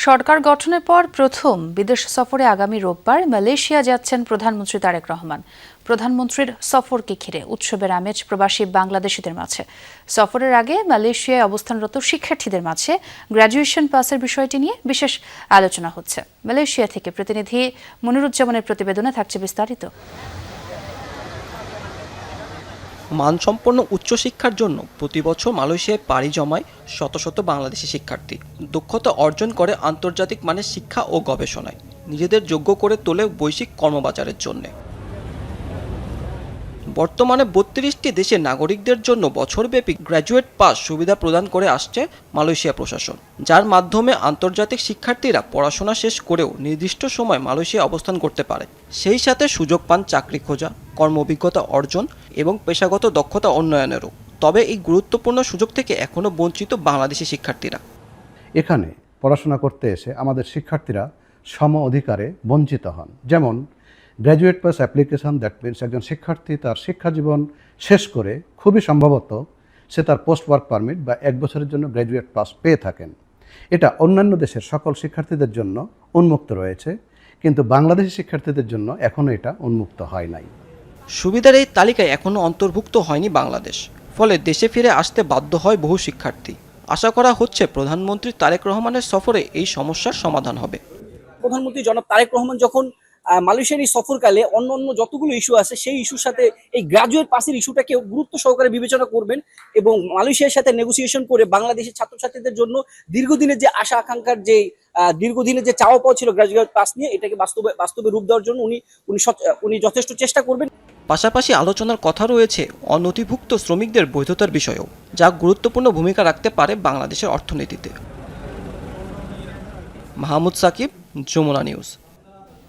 সরকার গঠনের পর প্রথম বিদেশ সফরে আগামী রোববার মালয়েশিয়া যাচ্ছেন প্রধানমন্ত্রী তারেক রহমান। প্রধানমন্ত্রীর সফরকে ঘিরে উৎসবের আমেজ প্রবাসী বাংলাদেশিদের মাঝে। সফরের আগে মালয়েশিয়ায় অবস্থানরত শিক্ষার্থীদের মাঝে গ্র্যাজুয়েশন পাসের বিষয়টি নিয়ে বিশেষ আলোচনা হচ্ছে। মালয়েশিয়া থেকে প্রতিনিধি মনিরুজ্জামানের প্রতিবেদনে থাকছে বিস্তারিত। মানসম্পন্ন উচ্চশিক্ষার জন্য প্রতি বছর মালয়েশিয়ায় পাড়ি জমায় শত শত বাংলাদেশি শিক্ষার্থী। দক্ষতা অর্জন করে আন্তর্জাতিক মানের শিক্ষা ও গবেষণায় নিজেদের যোগ্য করে তোলে বৈশ্বিক কর্মবাজারের জন্য। বর্তমানে ৩২টি দেশের নাগরিকদের জন্য বছরব্যাপী গ্র্যাজুয়েট পাস সুবিধা প্রদান করে আসছে মালয়েশিয়া প্রশাসন, যার মাধ্যমে আন্তর্জাতিক শিক্ষার্থীরা পড়াশোনা শেষ করেও নির্দিষ্ট সময় মালয়েশিয়া অবস্থান করতে পারে। সেই সাথে সুযোগ পান চাকরি খোঁজা, কর্ম অভিজ্ঞতা অর্জন এবং পেশাগত দক্ষতা উন্নয়নেরও। তবে এই গুরুত্বপূর্ণ সুযোগ থেকে এখনও বঞ্চিত বাংলাদেশি শিক্ষার্থীরা। এখানে পড়াশোনা করতে এসে আমাদের শিক্ষার্থীরা সম অধিকারে বঞ্চিত হন। যেমন graduate pass application, that means একজন শিক্ষার্থী তার শিক্ষা জীবন শেষ করে খুবই সম্ভবত সে তার পোস্ট ওয়ার্ক পারমিট বা 1 বছরের জন্য গ্র্যাজুয়েট পাস পেয়ে থাকেন। এটা অন্যান্য দেশের সকল শিক্ষার্থীদের জন্য উন্মুক্ত রয়েছে, কিন্তু বাংলাদেশি শিক্ষার্থীদের জন্য এখনও এটা উন্মুক্ত হয় নাই। সুবিধার এই তালিকায় এখনও অন্তর্ভুক্ত হয়নি বাংলাদেশ, ফলে দেশে ফিরে আসতে বাধ্য হয় বহু শিক্ষার্থী। আশা করা হচ্ছে প্রধানমন্ত্রী তারেক রহমানের সফরে এই সমস্যার সমাধান হবে। প্রধানমন্ত্রী জনাব তারেক রহমান যখন মালয়েশিয়ার এই সফরকালে অন্য যতগুলো ইস্যু আছে সেই ইস্যুর সাথে এই গ্রাজুয়েট পাসের ইস্যুটাকে গুরুত্ব সহকারে বিবেচনা করবেন এবং মালয়েশিয়ার সাথে নেগোসিয়েশন করে বাংলাদেশের ছাত্রছাত্রীদের জন্য দীর্ঘদিনের যে আশা আকাঙ্ক্ষার যে দীর্ঘদিনের যে চাওয়া পাওয়া ছিল গ্রাজুয়েট পাস নিয়ে, এটাকে বাস্তবে রূপ দেওয়ার জন্য উনি যথেষ্ট চেষ্টা করবেন। পাশাপাশি আলোচনার কথা রয়েছে অনথিভুক্ত শ্রমিকদের বৈধতার বিষয়েও, যা গুরুত্বপূর্ণ ভূমিকা রাখতে পারে বাংলাদেশের অর্থনীতিতে। মাহমুদ সাকিব, যমুনা নিউজ।